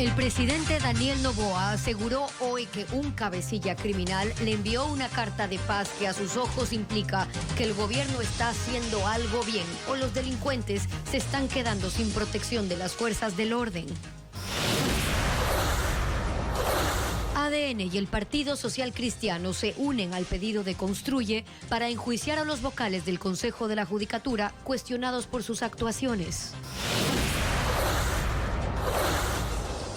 El presidente Daniel Noboa aseguró hoy que un cabecilla criminal le envió una carta de paz que a sus ojos implica que el gobierno está haciendo algo bien o los delincuentes se están quedando sin protección de las fuerzas del orden. ADN y el Partido Social Cristiano se unen al pedido de Construye para enjuiciar a los vocales del Consejo de la Judicatura cuestionados por sus actuaciones.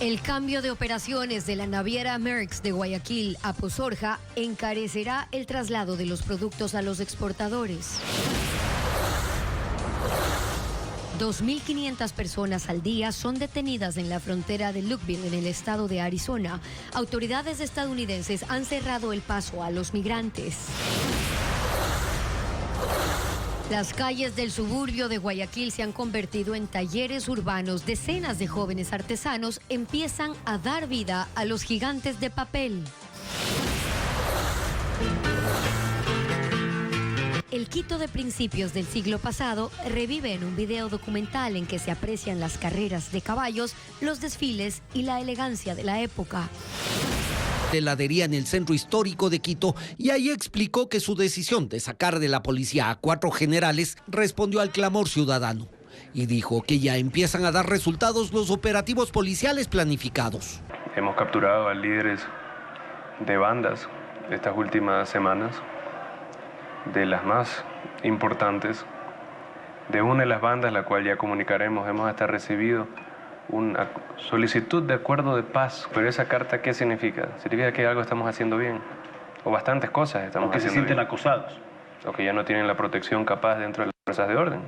El cambio de operaciones de la naviera Maersk de Guayaquil a Pozorja encarecerá el traslado de los productos a los exportadores. 2.500 personas al día son detenidas en la frontera de Lukeville, en el estado de Arizona. Autoridades estadounidenses han cerrado el paso a los migrantes. Las calles del suburbio de Guayaquil se han convertido en talleres urbanos. Decenas de jóvenes artesanos empiezan a dar vida a los gigantes de papel. El Quito de principios del siglo pasado revive en un video documental en que se aprecian las carreras de caballos, los desfiles y la elegancia de la época. Heladería en el centro histórico de Quito, y ahí explicó que su decisión de sacar de la policía a 4 generales respondió al clamor ciudadano y dijo que ya empiezan a dar resultados los operativos policiales planificados. Hemos capturado a líderes de bandas estas últimas semanas, de las más importantes. De una de las bandas, la cual ya comunicaremos, hemos hasta recibido una solicitud de acuerdo de paz. Pero esa carta, ¿qué significa? Significa que algo estamos haciendo bien, o bastantes cosas estamos haciendo bien. O que se sienten acosados. O que ya no tienen la protección capaz dentro de las fuerzas de orden.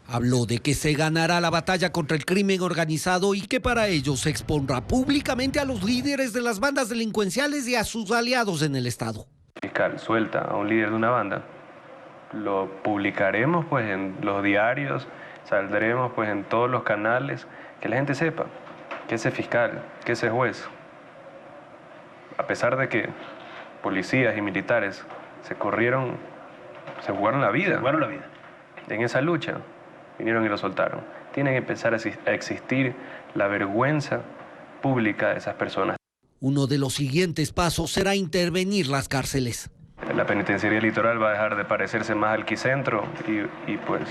Habló de que se ganará la batalla contra el crimen organizado y que para ello se expondrá públicamente a los líderes de las bandas delincuenciales y a sus aliados en el Estado. El fiscal suelta a un líder de una banda, lo publicaremos pues en los diarios, saldremos pues en todos los canales, que la gente sepa que ese fiscal, que ese juez, a pesar de que policías y militares se jugaron la vida. En esa lucha, vinieron y lo soltaron. Tiene que empezar a existir la vergüenza pública de esas personas. Uno de los siguientes pasos será intervenir las cárceles. La penitenciaría litoral va a dejar de parecerse más al Quicentro y pues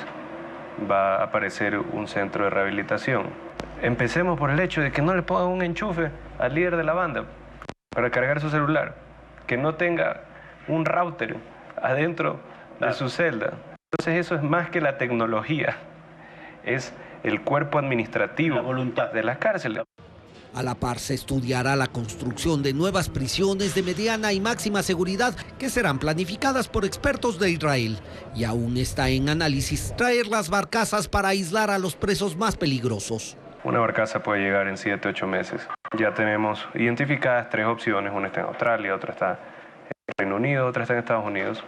va a aparecer un centro de rehabilitación. Empecemos por el hecho de que no le pongan un enchufe al líder de la banda para cargar su celular, que no tenga un router adentro de su celda. Entonces eso es más que la tecnología, es el cuerpo administrativo, la voluntad de las cárceles. A la par se estudiará la construcción de nuevas prisiones de mediana y máxima seguridad que serán planificadas por expertos de Israel. Y aún está en análisis traer las barcazas para aislar a los presos más peligrosos. Una barcaza puede llegar en 7 u 8 meses. Ya tenemos identificadas 3 opciones, una está en Australia, otra está en Reino Unido, otra está en Estados Unidos,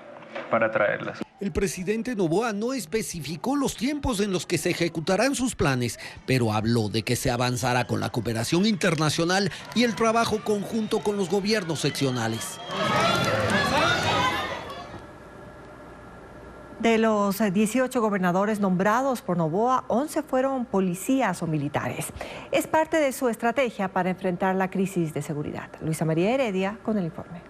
para traerlas. El presidente Noboa no especificó los tiempos en los que se ejecutarán sus planes, pero habló de que se avanzará con la cooperación internacional y el trabajo conjunto con los gobiernos seccionales. De los 18 gobernadores nombrados por Noboa, 11 fueron policías o militares. Es parte de su estrategia para enfrentar la crisis de seguridad. Luisa María Heredia con el informe.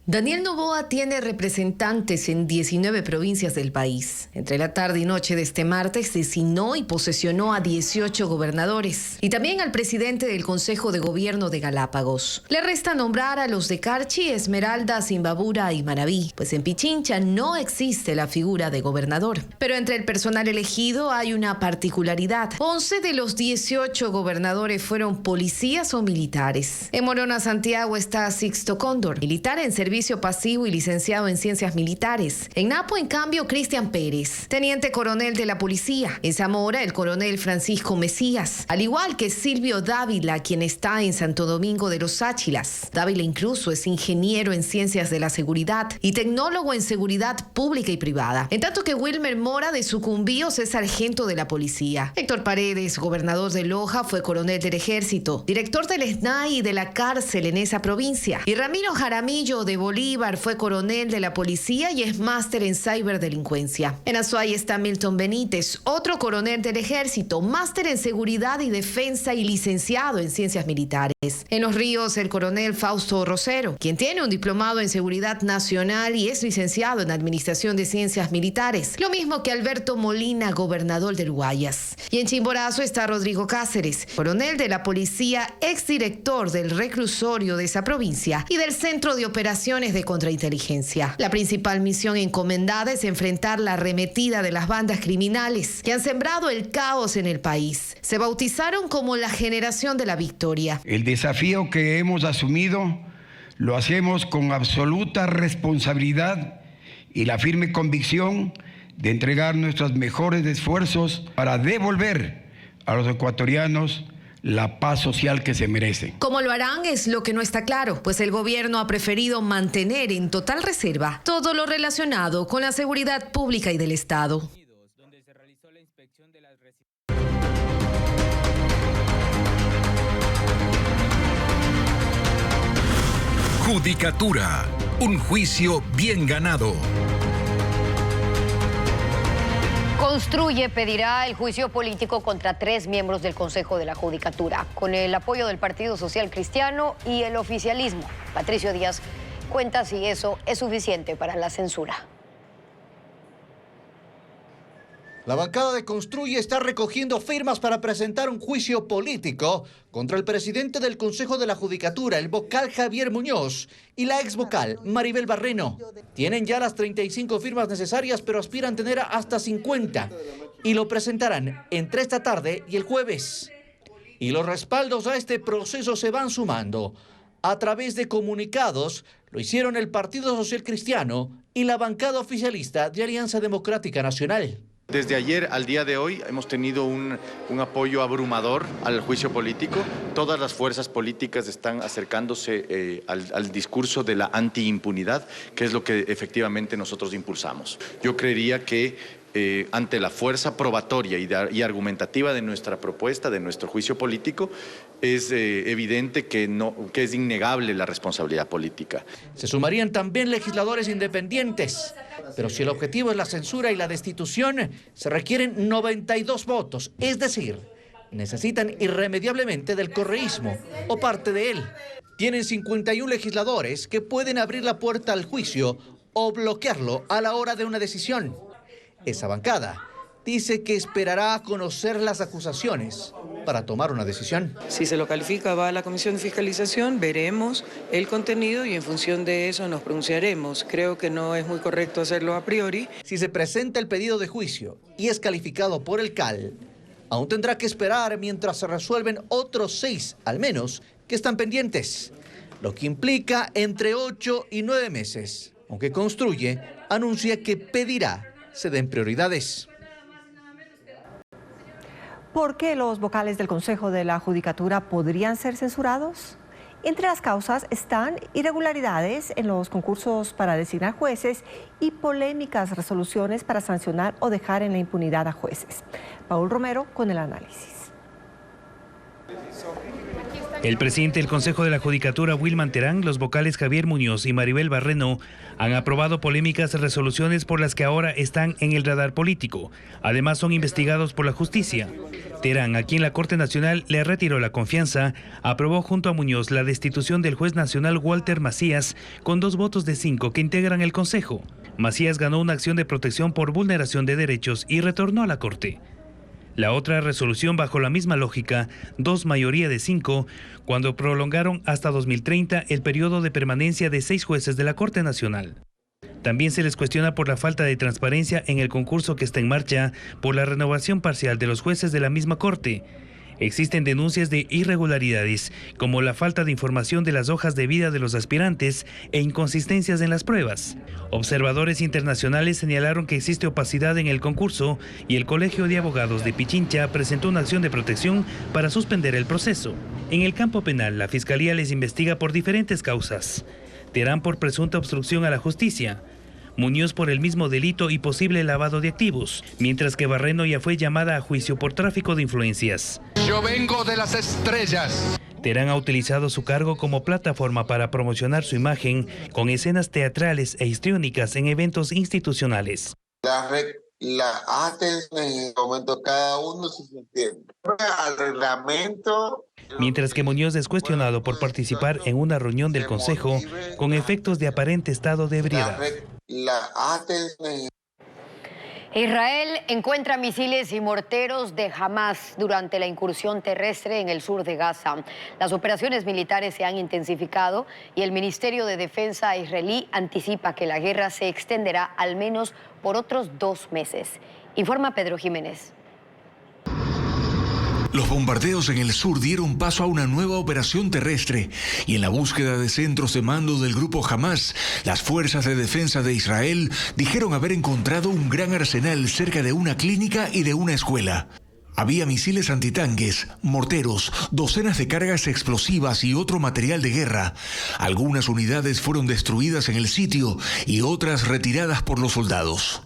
Daniel Noboa tiene representantes en 19 provincias del país. Entre la tarde y noche de este martes designó y posesionó a 18 gobernadores y también al presidente del Consejo de Gobierno de Galápagos. Le resta nombrar a los de Carchi, Esmeraldas, Imbabura y Manabí, pues en Pichincha no existe la figura de gobernador. Pero entre el personal elegido hay una particularidad. 11 de los 18 gobernadores fueron policías o militares. En Morona, Santiago, está Sixto Cóndor, militar en servicio pasivo y licenciado en Ciencias Militares. En Napo, en cambio, Cristian Pérez, teniente coronel de la policía. En Zamora, el coronel Francisco Mesías, al igual que Silvio Dávila, quien está en Santo Domingo de los Áchilas. Dávila incluso es ingeniero en Ciencias de la Seguridad y tecnólogo en Seguridad Pública y Privada. En tanto que Wilmer Mora de Sucumbíos es sargento de la policía. Héctor Paredes, gobernador de Loja, fue coronel del Ejército, director del SNAI y de la cárcel en esa provincia. Y Ramiro Jaramillo de Bolívar, fue coronel de la policía y es máster en ciberdelincuencia. En Azuay está Milton Benítez, otro coronel del ejército, máster en seguridad y defensa y licenciado en ciencias militares. En Los Ríos, el coronel Fausto Rosero, quien tiene un diplomado en seguridad nacional y es licenciado en administración de ciencias militares, lo mismo que Alberto Molina, gobernador del Guayas. Y en Chimborazo está Rodrigo Cáceres, coronel de la policía, exdirector del reclusorio de esa provincia y del Centro de Operaciones de Contrainteligencia. La principal misión encomendada es enfrentar la arremetida de las bandas criminales que han sembrado el caos en el país. Se bautizaron como la generación de la victoria. El desafío que hemos asumido lo hacemos con absoluta responsabilidad y la firme convicción de entregar nuestros mejores esfuerzos para devolver a los ecuatorianos la paz social que se merecen. ¿Cómo lo harán? Es lo que no está claro, pues el gobierno ha preferido mantener en total reserva todo lo relacionado con la seguridad pública y del Estado. Judicatura, un juicio bien ganado. Construye pedirá el juicio político contra 3 miembros del Consejo de la Judicatura, con el apoyo del Partido Social Cristiano y el oficialismo. Patricio Díaz cuenta si eso es suficiente para la censura. La bancada de Construye está recogiendo firmas para presentar un juicio político contra el presidente del Consejo de la Judicatura, el vocal Javier Muñoz, y la ex vocal Maribel Barreno. Tienen ya las 35 firmas necesarias, pero aspiran tener hasta 50 y lo presentarán entre esta tarde y el jueves. Y los respaldos a este proceso se van sumando. A través de comunicados lo hicieron el Partido Social Cristiano y la bancada oficialista de Alianza Democrática Nacional. Desde ayer al día de hoy hemos tenido un apoyo abrumador al juicio político. Todas las fuerzas políticas están acercándose al discurso de la antiimpunidad, que es lo que efectivamente nosotros impulsamos. Yo creería que ante la fuerza probatoria y argumentativa de nuestra propuesta, de nuestro juicio político, es evidente que es innegable la responsabilidad política. Se sumarían también legisladores independientes, pero si el objetivo es la censura y la destitución, se requieren 92 votos, es decir, necesitan irremediablemente del correísmo o parte de él. Tienen 51 legisladores que pueden abrir la puerta al juicio o bloquearlo a la hora de una decisión. Esa bancada dice que esperará a conocer las acusaciones para tomar una decisión. Si se lo califica, va a la Comisión de Fiscalización, veremos el contenido y en función de eso nos pronunciaremos. Creo que no es muy correcto hacerlo a priori. Si se presenta el pedido de juicio y es calificado por el CAL, aún tendrá que esperar mientras se resuelven otros 6, al menos, que están pendientes, lo que implica entre 8 y 9 meses, aunque Construye anuncia que pedirá se den prioridades. ¿Por qué los vocales del Consejo de la Judicatura podrían ser censurados? Entre las causas están irregularidades en los concursos para designar jueces y polémicas resoluciones para sancionar o dejar en la impunidad a jueces. Paul Romero con el análisis. El presidente del Consejo de la Judicatura, Wilman Terán, los vocales Javier Muñoz y Maribel Barreno han aprobado polémicas resoluciones por las que ahora están en el radar político. Además, son investigados por la justicia. Terán, a quien la Corte Nacional le retiró la confianza, aprobó junto a Muñoz la destitución del juez nacional Walter Macías con 2 votos de 5 que integran el Consejo. Macías ganó una acción de protección por vulneración de derechos y retornó a la Corte. La otra resolución, bajo la misma lógica, 2 mayoría de 5, cuando prolongaron hasta 2030 el periodo de permanencia de 6 jueces de la Corte Nacional. También se les cuestiona por la falta de transparencia en el concurso que está en marcha por la renovación parcial de los jueces de la misma Corte. Existen denuncias de irregularidades, como la falta de información de las hojas de vida de los aspirantes e inconsistencias en las pruebas. Observadores internacionales señalaron que existe opacidad en el concurso y el Colegio de Abogados de Pichincha presentó una acción de protección para suspender el proceso. En el campo penal, la Fiscalía les investiga por diferentes causas. Terán por presunta obstrucción a la justicia, Muñoz por el mismo delito y posible lavado de activos, mientras que Barreno ya fue llamada a juicio por tráfico de influencias. Yo vengo de las estrellas. Terán ha utilizado su cargo como plataforma para promocionar su imagen con escenas teatrales e histriónicas en eventos institucionales. Las artes en el momento cada uno se entiende. Al reglamento. Mientras que Muñoz es cuestionado por participar en una reunión del Consejo con efectos de aparente estado de ebriedad. Las artes Israel encuentra misiles y morteros de Hamas durante la incursión terrestre en el sur de Gaza. Las operaciones militares se han intensificado y el Ministerio de Defensa israelí anticipa que la guerra se extenderá al menos por otros 2 meses. Informa Pedro Jiménez. Los bombardeos en el sur dieron paso a una nueva operación terrestre y en la búsqueda de centros de mando del grupo Hamas, las fuerzas de defensa de Israel dijeron haber encontrado un gran arsenal cerca de una clínica y de una escuela. Había misiles antitanques, morteros, docenas de cargas explosivas y otro material de guerra. Algunas unidades fueron destruidas en el sitio y otras retiradas por los soldados.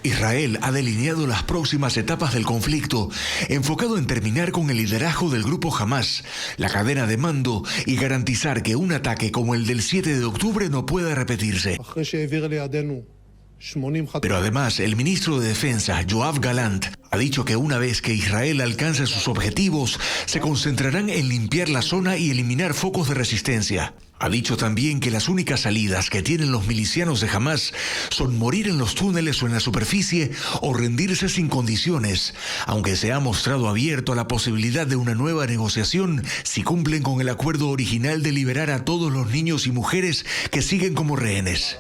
Israel ha delineado las próximas etapas del conflicto, enfocado en terminar con el liderazgo del grupo Hamas, la cadena de mando y garantizar que un ataque como el del 7 de octubre no pueda repetirse. Pero además, el ministro de Defensa, Yoav Gallant, ha dicho que una vez que Israel alcance sus objetivos, se concentrarán en limpiar la zona y eliminar focos de resistencia. Ha dicho también que las únicas salidas que tienen los milicianos de Hamas son morir en los túneles o en la superficie o rendirse sin condiciones, aunque se ha mostrado abierto a la posibilidad de una nueva negociación si cumplen con el acuerdo original de liberar a todos los niños y mujeres que siguen como rehenes.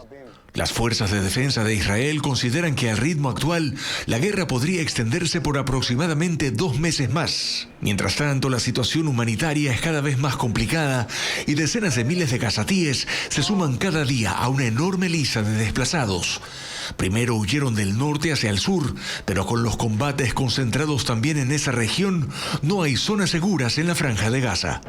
Las fuerzas de defensa de Israel consideran que al ritmo actual la guerra podría extenderse por aproximadamente 2 meses más. Mientras tanto, la situación humanitaria es cada vez más complicada y decenas de miles de gazatíes se suman cada día a una enorme lista de desplazados. Primero huyeron del norte hacia el sur, pero con los combates concentrados también en esa región, no hay zonas seguras en la franja de Gaza.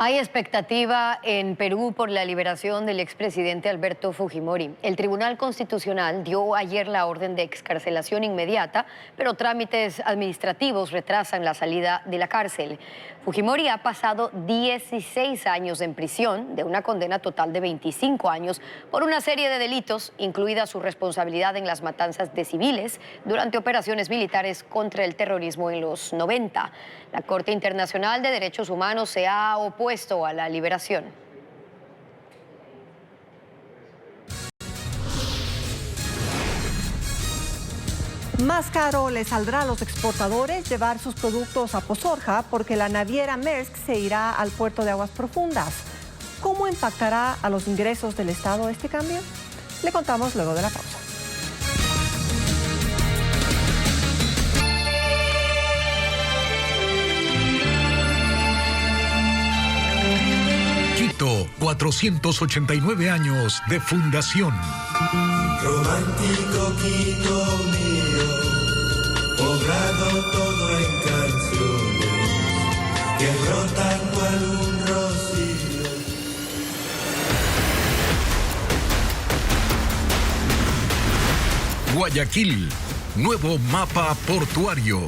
Hay expectativa en Perú por la liberación del expresidente Alberto Fujimori. El Tribunal Constitucional dio ayer la orden de excarcelación inmediata, pero trámites administrativos retrasan la salida de la cárcel. Fujimori ha pasado 16 años en prisión, de una condena total de 25 años, por una serie de delitos, incluida su responsabilidad en las matanzas de civiles durante operaciones militares contra el terrorismo en los 90. La Corte Internacional de Derechos Humanos se ha opuesto a la liberación. Más caro les saldrá a los exportadores llevar sus productos a Pozorja porque la naviera Maersk se irá al puerto de Aguas Profundas. ¿Cómo impactará a los ingresos del Estado este cambio? Le contamos luego de la pausa. Quito, 489 años de fundación. Romántico Quito mío, poblado todo en canciones que brotan cual un rocío. Guayaquil, nuevo mapa portuario.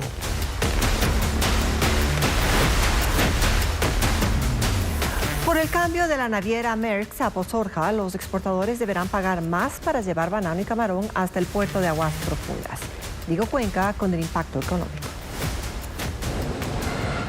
Por el cambio de la naviera Maersk a Pozorja, los exportadores deberán pagar más para llevar banano y camarón hasta el puerto de Aguas Profundas. Diego Cuenca con el impacto económico.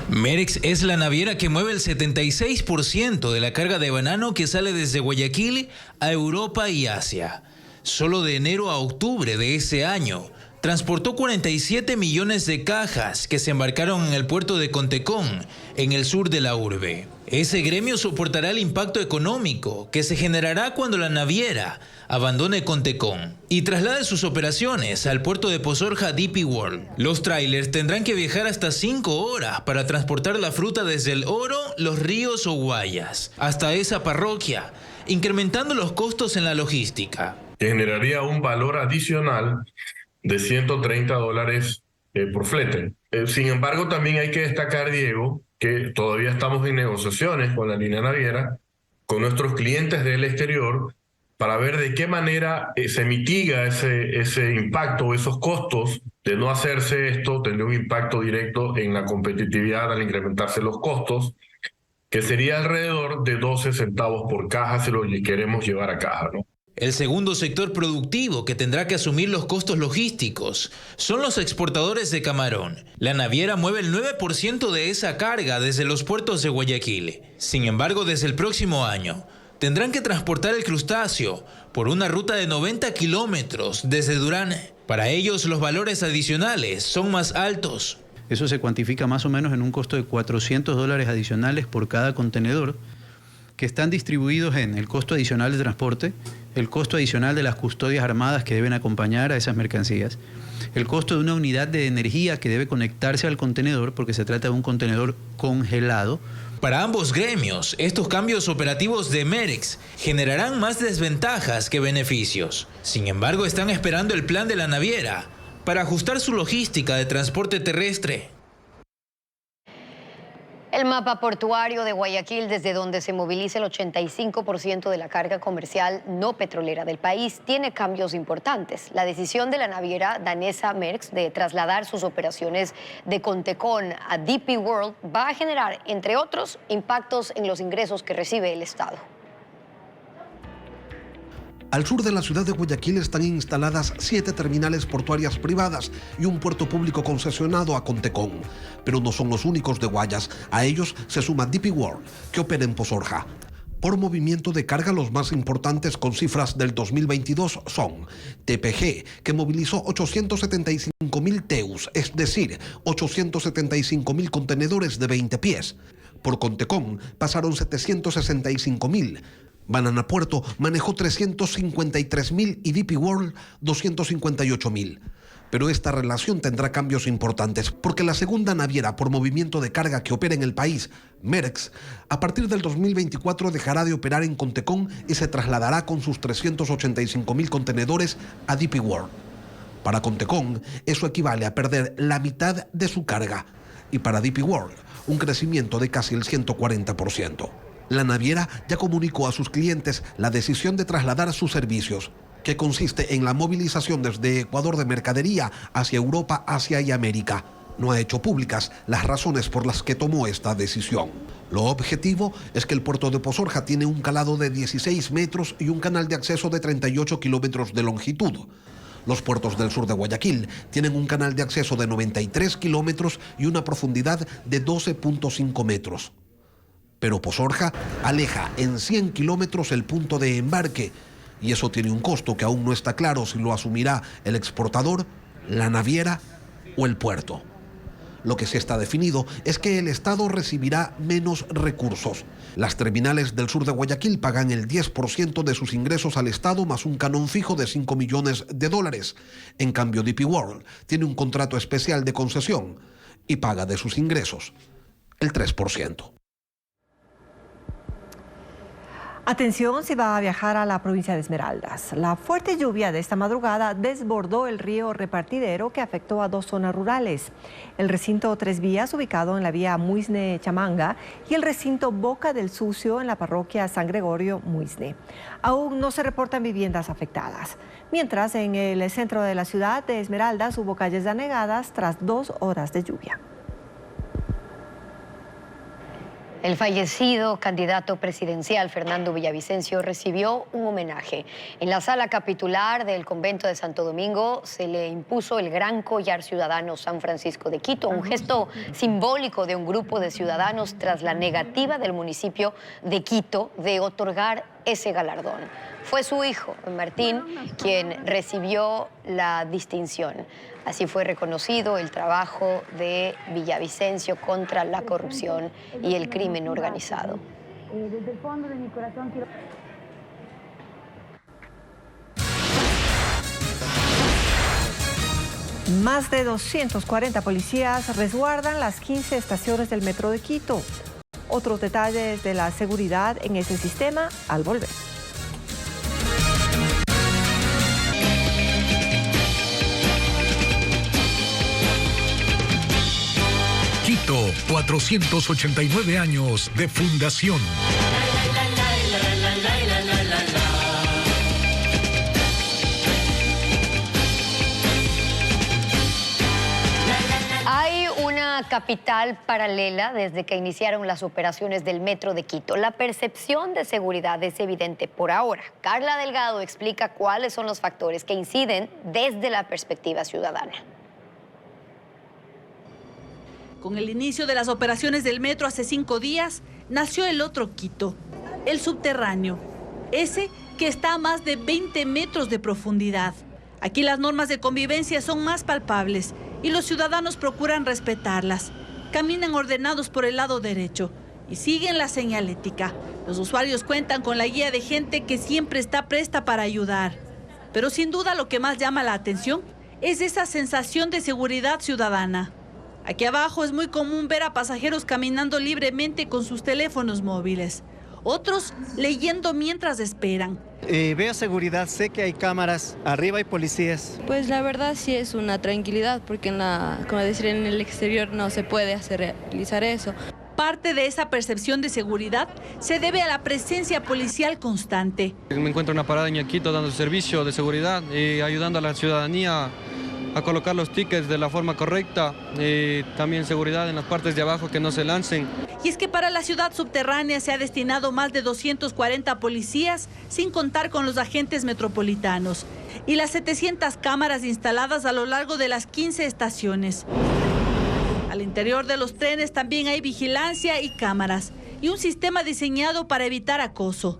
Maersk es la naviera que mueve el 76% de la carga de banano que sale desde Guayaquil a Europa y Asia. Solo de enero a octubre de ese año, transportó 47 millones de cajas que se embarcaron en el puerto de Contecón, en el sur de la urbe. Ese gremio soportará el impacto económico que se generará cuando la naviera abandone Contecón y traslade sus operaciones al puerto de Pozorja DP World. Los trailers tendrán que viajar hasta 5 horas para transportar la fruta desde El Oro, Los Ríos o Guayas hasta esa parroquia, incrementando los costos en la logística. Generaría un valor adicional de $130 por flete. Sin embargo, también hay que destacar, Diego, que todavía estamos en negociaciones con la línea naviera, con nuestros clientes del exterior, para ver de qué manera se mitiga ese impacto, esos costos De no hacerse esto, tendría un impacto directo en la competitividad al incrementarse los costos, que sería alrededor de 12 centavos por caja si lo queremos llevar a caja, ¿no? El segundo sector productivo que tendrá que asumir los costos logísticos son los exportadores de camarón. La naviera mueve el 9% de esa carga desde los puertos de Guayaquil. Sin embargo, desde el próximo año, tendrán que transportar el crustáceo por una ruta de 90 kilómetros desde Durán. Para ellos, los valores adicionales son más altos. Eso se cuantifica más o menos en un costo de $400 adicionales por cada contenedor, que están distribuidos en el costo adicional de transporte, el costo adicional de las custodias armadas que deben acompañar a esas mercancías, el costo de una unidad de energía que debe conectarse al contenedor porque se trata de un contenedor congelado. Para ambos gremios, estos cambios operativos de MEREX generarán más desventajas que beneficios. Sin embargo, están esperando el plan de la naviera para ajustar su logística de transporte terrestre. El mapa portuario de Guayaquil, desde donde se moviliza el 85% de la carga comercial no petrolera del país, tiene cambios importantes. La decisión de la naviera danesa Maersk de trasladar sus operaciones de Contecón a DP World va a generar, entre otros, impactos en los ingresos que recibe el Estado. Al sur de la ciudad de Guayaquil están instaladas 7 terminales portuarias privadas y un puerto público concesionado a Contecón. Pero no son los únicos de Guayas. A ellos se suma DP World, que opera en Pozorja. Por movimiento de carga, los más importantes con cifras del 2022 son TPG, que movilizó 875.000 TEUs, es decir, 875.000 contenedores de 20 pies. Por Contecón pasaron 765.000. Banana Puerto manejó 353.000 y DP World 258.000. Pero esta relación tendrá cambios importantes porque la segunda naviera por movimiento de carga que opera en el país, Maersk, a partir del 2024 dejará de operar en Contecón y se trasladará con sus 385.000 contenedores a DP World. Para Contecón, eso equivale a perder la mitad de su carga y para DP World, un crecimiento de casi el 140%. La naviera ya comunicó a sus clientes la decisión de trasladar sus servicios, que consiste en la movilización desde Ecuador de mercadería hacia Europa, Asia y América. No ha hecho públicas las razones por las que tomó esta decisión. Lo objetivo es que el puerto de Pozorja tiene un calado de 16 metros y un canal de acceso de 38 kilómetros de longitud. Los puertos del sur de Guayaquil tienen un canal de acceso de 93 kilómetros y una profundidad de 12.5 metros. Pero Pozorja aleja en 100 kilómetros el punto de embarque y eso tiene un costo que aún no está claro si lo asumirá el exportador, la naviera o el puerto. Lo que sí está definido es que el Estado recibirá menos recursos. Las terminales del sur de Guayaquil pagan el 10% de sus ingresos al Estado más un canon fijo de $5 millones. En cambio, DP World tiene un contrato especial de concesión y paga de sus ingresos el 3%. Atención si va a viajar a la provincia de Esmeraldas. La fuerte lluvia de esta madrugada desbordó el río Repartidero que afectó a 2 zonas rurales. El recinto Tres Vías, ubicado en la vía Muisne-Chamanga, y el recinto Boca del Sucio en la parroquia San Gregorio Muisne. Aún no se reportan viviendas afectadas. Mientras, en el centro de la ciudad de Esmeraldas hubo calles anegadas tras 2 horas de lluvia. El fallecido candidato presidencial Fernando Villavicencio recibió un homenaje. En la sala capitular del convento de Santo Domingo se le impuso el Gran Collar Ciudadano San Francisco de Quito, un gesto simbólico de un grupo de ciudadanos tras la negativa del municipio de Quito de otorgar ese galardón. Fue su hijo, Martín, quien recibió la distinción. Así fue reconocido el trabajo de Villavicencio contra la corrupción y el crimen organizado. Desde el fondo de mi corazón quiero... Más de 240 policías resguardan las 15 estaciones del metro de Quito. Otros detalles de la seguridad en ese sistema al volver. Quito, 489 años de fundación. capital paralela desde que iniciaron las operaciones del Metro de Quito. La percepción de seguridad es evidente por ahora. Carla Delgado explica cuáles son los factores que inciden desde la perspectiva ciudadana. Con el inicio de las operaciones del metro hace 5 días, nació el otro Quito, el subterráneo, ese que está a más de 20 metros de profundidad. Aquí las normas de convivencia son más palpables y los ciudadanos procuran respetarlas. Caminan ordenados por el lado derecho y siguen la señalética. Los usuarios cuentan con la guía de gente que siempre está presta para ayudar. Pero sin duda lo que más llama la atención es esa sensación de seguridad ciudadana. Aquí abajo es muy común ver a pasajeros caminando libremente con sus teléfonos móviles. Otros leyendo mientras esperan. Veo seguridad, sé que hay cámaras, arriba hay policías. Pues la verdad sí es una tranquilidad, porque en el exterior no se puede realizar eso. Parte de esa percepción de seguridad se debe a la presencia policial constante. Me encuentro en una parada en Quito dando servicio de seguridad y ayudando a la ciudadanía a colocar los tickets de la forma correcta, también seguridad en las partes de abajo que no se lancen. Y es que para la ciudad subterránea se ha destinado más de 240 policías, sin contar con los agentes metropolitanos, y las 700 cámaras instaladas a lo largo de las 15 estaciones. Al interior de los trenes también hay vigilancia y cámaras, y un sistema diseñado para evitar acoso.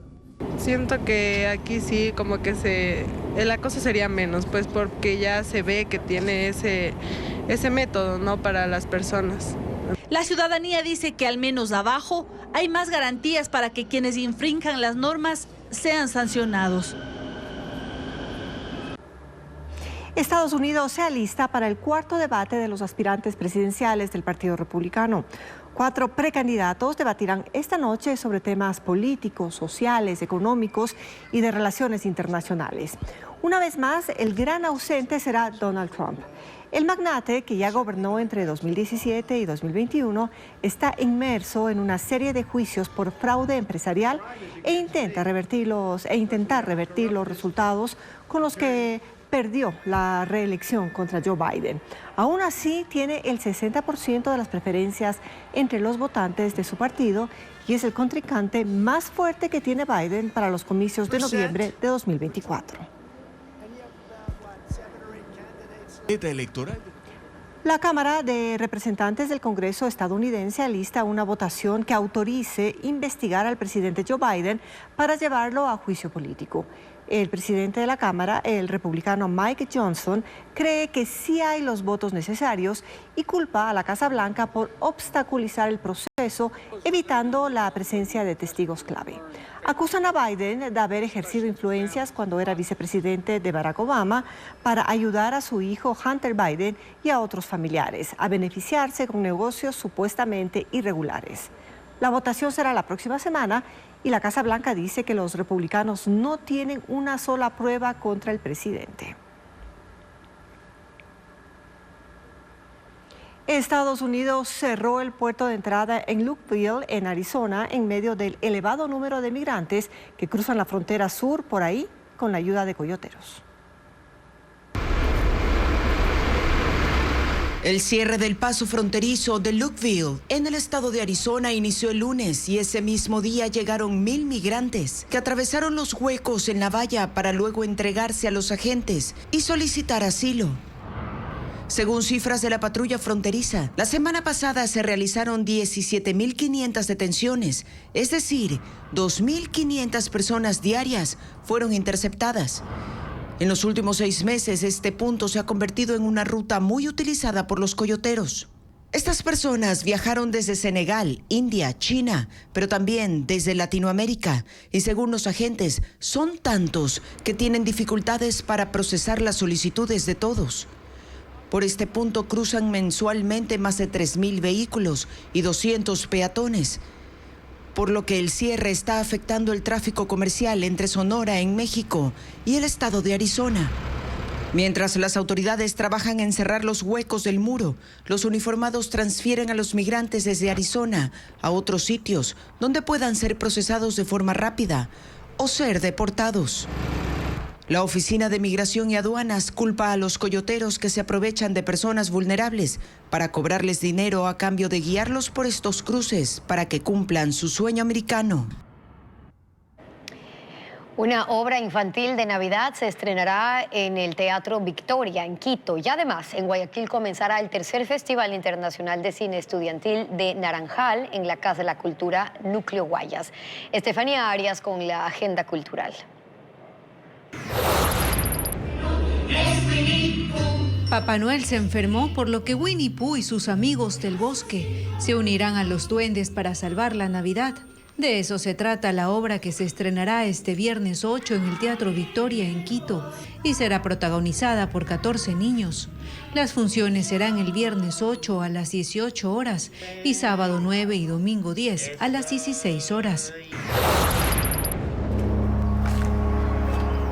Siento que aquí sí como que el acoso sería menos, pues porque ya se ve que tiene ese método, ¿no?, para las personas. La ciudadanía dice que al menos abajo hay más garantías para que quienes infrinjan las normas sean sancionados. Estados Unidos se alista para el cuarto debate de los aspirantes presidenciales del Partido Republicano. 4 precandidatos debatirán esta noche sobre temas políticos, sociales, económicos y de relaciones internacionales. Una vez más, el gran ausente será Donald Trump. El magnate, que ya gobernó entre 2017 y 2021, está inmerso en una serie de juicios por fraude empresarial e intentar revertir los resultados con los que perdió la reelección contra Joe Biden. Aún así, tiene el 60% de las preferencias entre los votantes de su partido y es el contrincante más fuerte que tiene Biden para los comicios de noviembre de 2024. La Cámara de Representantes del Congreso estadounidense alista una votación que autorice investigar al presidente Joe Biden para llevarlo a juicio político. El presidente de la Cámara, el republicano Mike Johnson, cree que sí hay los votos necesarios y culpa a la Casa Blanca por obstaculizar el proceso, evitando la presencia de testigos clave. Acusan a Biden de haber ejercido influencias cuando era vicepresidente de Barack Obama para ayudar a su hijo Hunter Biden y a otros familiares a beneficiarse con negocios supuestamente irregulares. La votación será la próxima semana y la Casa Blanca dice que los republicanos no tienen una sola prueba contra el presidente. Estados Unidos cerró el puerto de entrada en Lukeville, en Arizona, en medio del elevado número de migrantes que cruzan la frontera sur por ahí con la ayuda de coyoteros. El cierre del paso fronterizo de Lukeville en el estado de Arizona inició el lunes y ese mismo día llegaron 1,000 migrantes que atravesaron los huecos en la valla para luego entregarse a los agentes y solicitar asilo. Según cifras de la patrulla fronteriza, la semana pasada se realizaron 17.500 detenciones, es decir, 2.500 personas diarias fueron interceptadas. En los últimos 6 meses, este punto se ha convertido en una ruta muy utilizada por los coyoteros. Estas personas viajaron desde Senegal, India, China, pero también desde Latinoamérica. Y según los agentes, son tantos que tienen dificultades para procesar las solicitudes de todos. Por este punto cruzan mensualmente más de 3,000 vehículos y 200 peatones, por lo que el cierre está afectando el tráfico comercial entre Sonora, en México, y el estado de Arizona. Mientras las autoridades trabajan en cerrar los huecos del muro, los uniformados transfieren a los migrantes desde Arizona a otros sitios donde puedan ser procesados de forma rápida o ser deportados. La Oficina de Migración y Aduanas culpa a los coyoteros que se aprovechan de personas vulnerables para cobrarles dinero a cambio de guiarlos por estos cruces para que cumplan su sueño americano. Una obra infantil de Navidad se estrenará en el Teatro Victoria, en Quito. Y además, en Guayaquil comenzará el tercer Festival Internacional de Cine Estudiantil de Naranjal en la Casa de la Cultura Núcleo Guayas. Estefanía Arias con la agenda cultural. Papá Noel se enfermó, por lo que Winnie Pooh y sus amigos del bosque se unirán a los duendes para salvar la Navidad. De eso se trata la obra que se estrenará este viernes 8 en el Teatro Victoria en Quito y será protagonizada por 14 niños. Las funciones serán el viernes 8 a las 18 horas y sábado 9 y domingo 10 a las 16 horas.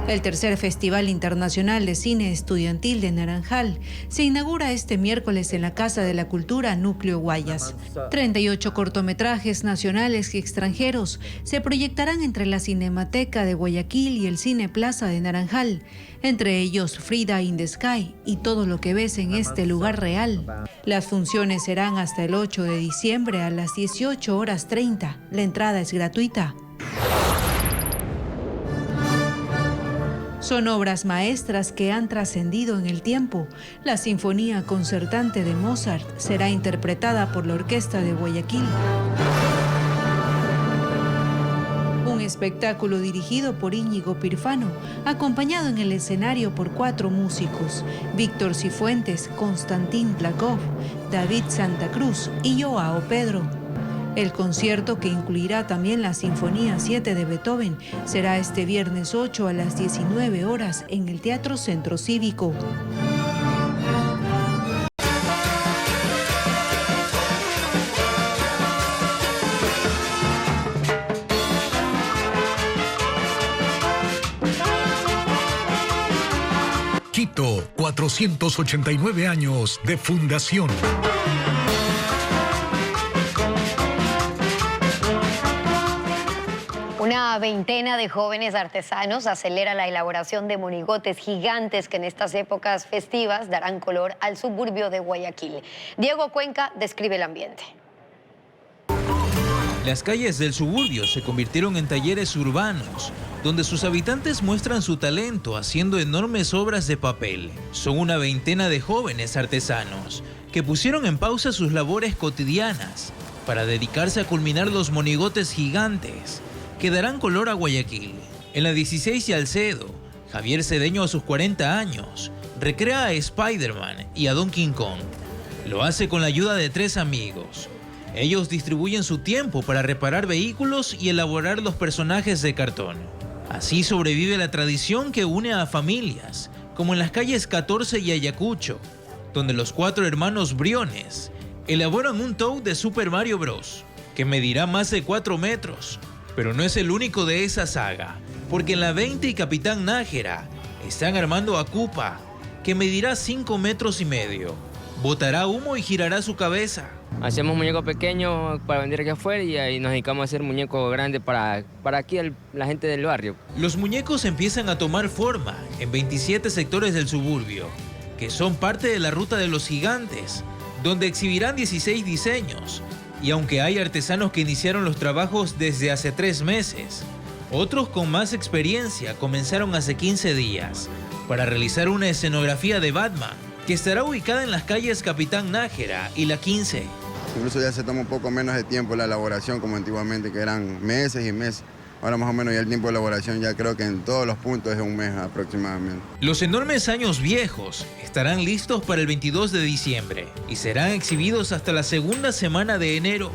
El tercer Festival Internacional de Cine Estudiantil de Naranjal se inaugura este miércoles en la Casa de la Cultura Núcleo Guayas. 38 cortometrajes nacionales y extranjeros se proyectarán entre la Cinemateca de Guayaquil y el Cine Plaza de Naranjal, entre ellos Frida in the Sky y Todo lo que ves en este lugar real. Las funciones serán hasta el 8 de diciembre a las 18:30. La entrada es gratuita. Son obras maestras que han trascendido en el tiempo. La Sinfonía Concertante de Mozart será interpretada por la Orquesta de Guayaquil. Un espectáculo dirigido por Íñigo Pirfano, acompañado en el escenario por 4 músicos: Víctor Cifuentes, Konstantín Plakov, David Santa Cruz y Joao Pedro. El concierto, que incluirá también la Sinfonía 7 de Beethoven, será este viernes 8 a las 19 horas en el Teatro Centro Cívico. Quito, 489 años de fundación. Una veintena de jóvenes artesanos acelera la elaboración de monigotes gigantes que en estas épocas festivas darán color al suburbio de Guayaquil. Diego Cuenca describe el ambiente. Las calles del suburbio se convirtieron en talleres urbanos, donde sus habitantes muestran su talento haciendo enormes obras de papel. Son una veintena de jóvenes artesanos que pusieron en pausa sus labores cotidianas para dedicarse a culminar los monigotes gigantes que darán color a Guayaquil. En la 16 y Alcedo, Javier Cedeño, a sus 40 años, recrea a Spider-Man y a Donkey Kong. Lo hace con la ayuda de 3 amigos. Ellos distribuyen su tiempo para reparar vehículos y elaborar los personajes de cartón. Así sobrevive la tradición que une a familias, como en las calles 14 y Ayacucho, donde los 4 hermanos Briones elaboran un Toad de Super Mario Bros., que medirá más de 4 metros. Pero no es el único de esa saga, porque en la 20 y Capitán Nájera están armando a Koopa, que medirá 5,5 metros. Botará humo y girará su cabeza. Hacemos muñecos pequeños para vender aquí afuera y ahí nos dedicamos a hacer muñecos grandes para aquí la gente del barrio. Los muñecos empiezan a tomar forma en 27 sectores del suburbio, que son parte de la Ruta de los Gigantes, donde exhibirán 16 diseños. Y aunque hay artesanos que iniciaron los trabajos desde hace 3 meses, otros con más experiencia comenzaron hace 15 días para realizar una escenografía de Batman que estará ubicada en las calles Capitán Nájera y la 15. Incluso ya se toma un poco menos de tiempo la elaboración, como antiguamente, que eran meses y meses. Ahora más o menos ya el tiempo de elaboración ya creo que en todos los puntos es un mes aproximadamente. Los enormes años viejos estarán listos para el 22 de diciembre y serán exhibidos hasta la segunda semana de enero.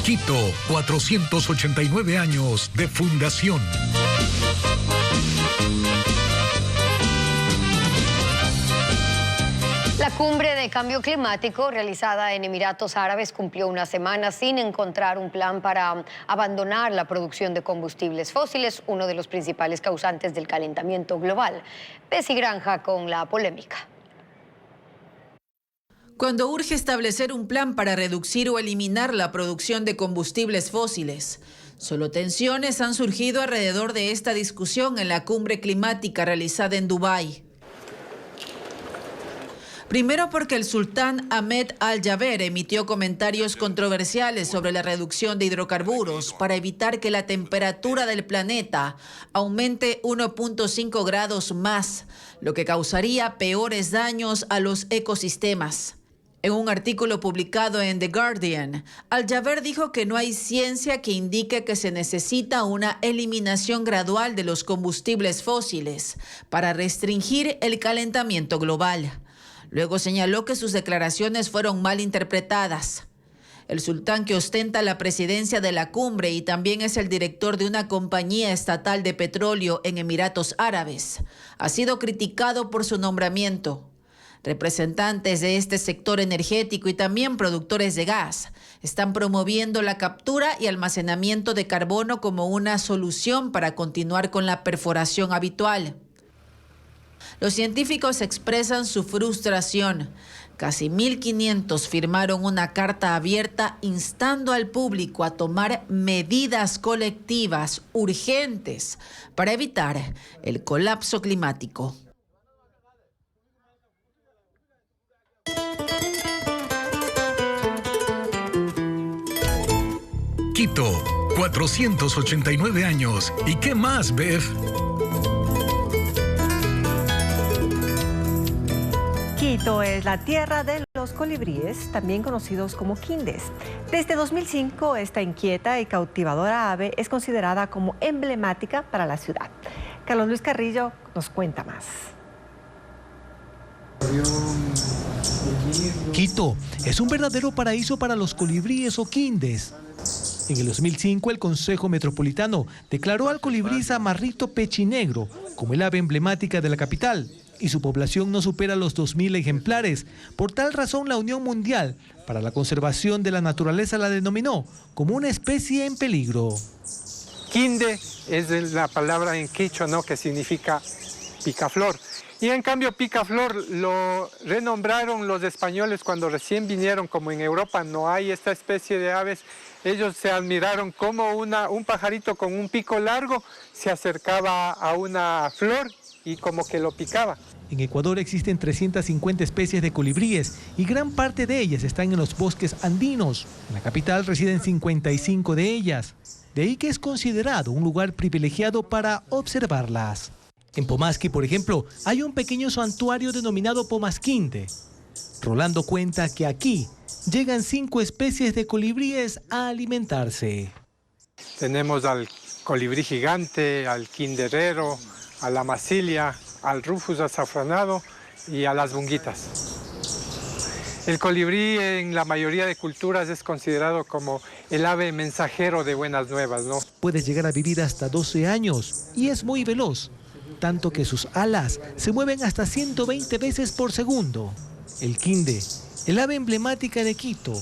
Quito, 489 años de fundación. La cumbre de cambio climático realizada en Emiratos Árabes cumplió una semana sin encontrar un plan para abandonar la producción de combustibles fósiles, uno de los principales causantes del calentamiento global. Bessie Granja con la polémica. Cuando urge establecer un plan para reducir o eliminar la producción de combustibles fósiles. Solo tensiones han surgido alrededor de esta discusión en la cumbre climática realizada en Dubái. Primero porque el sultán Ahmed Al-Jaber emitió comentarios controversiales sobre la reducción de hidrocarburos para evitar que la temperatura del planeta aumente 1.5 grados más, lo que causaría peores daños a los ecosistemas. En un artículo publicado en The Guardian, Al-Jaber dijo que no hay ciencia que indique que se necesita una eliminación gradual de los combustibles fósiles para restringir el calentamiento global. Luego señaló que sus declaraciones fueron mal interpretadas. El sultán, que ostenta la presidencia de la cumbre y también es el director de una compañía estatal de petróleo en Emiratos Árabes, ha sido criticado por su nombramiento. Representantes de este sector energético y también productores de gas están promoviendo la captura y almacenamiento de carbono como una solución para continuar con la perforación habitual. Los científicos expresan su frustración. Casi 1.500 firmaron una carta abierta instando al público a tomar medidas colectivas urgentes para evitar el colapso climático. Quito, 489 años. ¿Y qué más, Bev? Quito es la tierra de los colibríes, también conocidos como quindes. Desde 2005, esta inquieta y cautivadora ave es considerada como emblemática para la ciudad. Carlos Luis Carrillo nos cuenta más. Quito es un verdadero paraíso para los colibríes o quindes. En el 2005, el Consejo Metropolitano declaró al colibrí zamarrito pechinegro como el ave emblemática de la capital y su población no supera los 2.000 ejemplares. Por tal razón, la Unión Mundial para la Conservación de la Naturaleza la denominó como una especie en peligro. Quinde es la palabra en quechua, ¿no?, que significa picaflor. Y en cambio picaflor lo renombraron los españoles cuando recién vinieron, como en Europa no hay esta especie de aves. Ellos se admiraron cómo un pajarito con un pico largo se acercaba a una flor y como que lo picaba. En Ecuador existen 350 especies de colibríes y gran parte de ellas están en los bosques andinos. En la capital residen 55 de ellas. De ahí que es considerado un lugar privilegiado para observarlas. En Pomasqui, por ejemplo, hay un pequeño santuario denominado Pomasquinte. Rolando cuenta que aquí llegan 5 especies de colibríes a alimentarse. Tenemos al colibrí gigante, al quinderero, a la masilia, al rufus azafranado y a las bunguitas. El colibrí en la mayoría de culturas es considerado como el ave mensajero de buenas nuevas, ¿no? Puede llegar a vivir hasta 12 años y es muy veloz, tanto que sus alas se mueven hasta 120 veces por segundo. El quinde, el ave emblemática de Quito.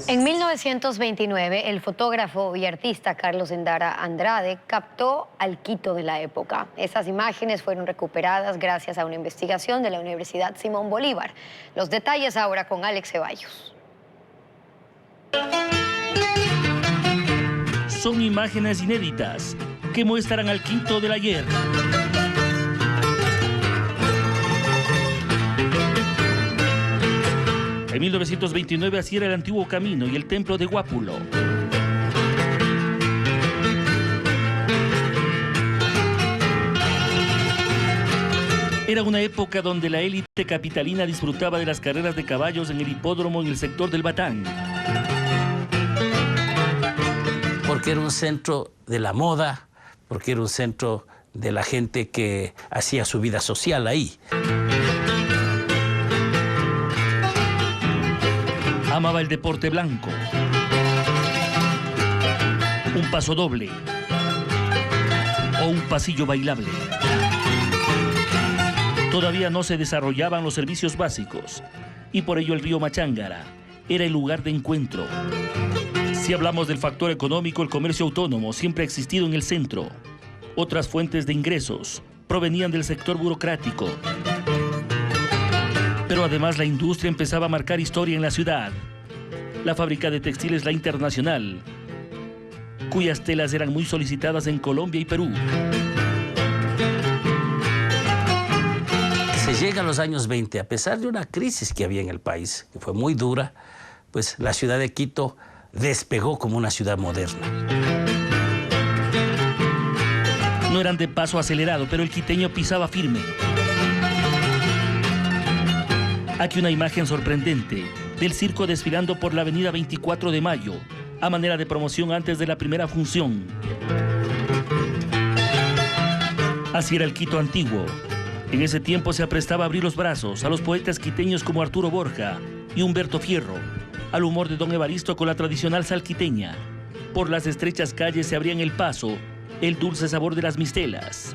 En 1929, el fotógrafo y artista Carlos Endara Andrade captó al Quito de la época. Esas imágenes fueron recuperadas gracias a una investigación de la Universidad Simón Bolívar. Los detalles ahora con Alex Ceballos. Son imágenes inéditas que muestran al Quito del ayer. En 1929 así era el antiguo camino y el templo de Guápulo. Era una época donde la élite capitalina disfrutaba de las carreras de caballos en el hipódromo en el sector del Batán. Porque era un centro de la moda, porque era un centro de la gente que hacía su vida social ahí. Amaba el deporte blanco, un paso doble o un pasillo bailable. Todavía no se desarrollaban los servicios básicos y por ello el río Machángara era el lugar de encuentro. Si hablamos del factor económico, el comercio autónomo siempre ha existido en el centro. Otras fuentes de ingresos provenían del sector burocrático. Pero además la industria empezaba a marcar historia en la ciudad. La fábrica de textiles La Internacional, cuyas telas eran muy solicitadas en Colombia y Perú. Se llega a los años 20, a pesar de una crisis que había en el país, que fue muy dura, pues la ciudad de Quito despegó como una ciudad moderna. No eran de paso acelerado, pero el quiteño pisaba firme. Aquí una imagen sorprendente del circo desfilando por la avenida 24 de Mayo, a manera de promoción antes de la primera función. Así era el Quito antiguo. En ese tiempo se aprestaba a abrir los brazos a los poetas quiteños como Arturo Borja y Humberto Fierro, al humor de don Evaristo con la tradicional salquiteña. Por las estrechas calles se abrían el paso, el dulce sabor de las mistelas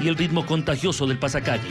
y el ritmo contagioso del pasacalle.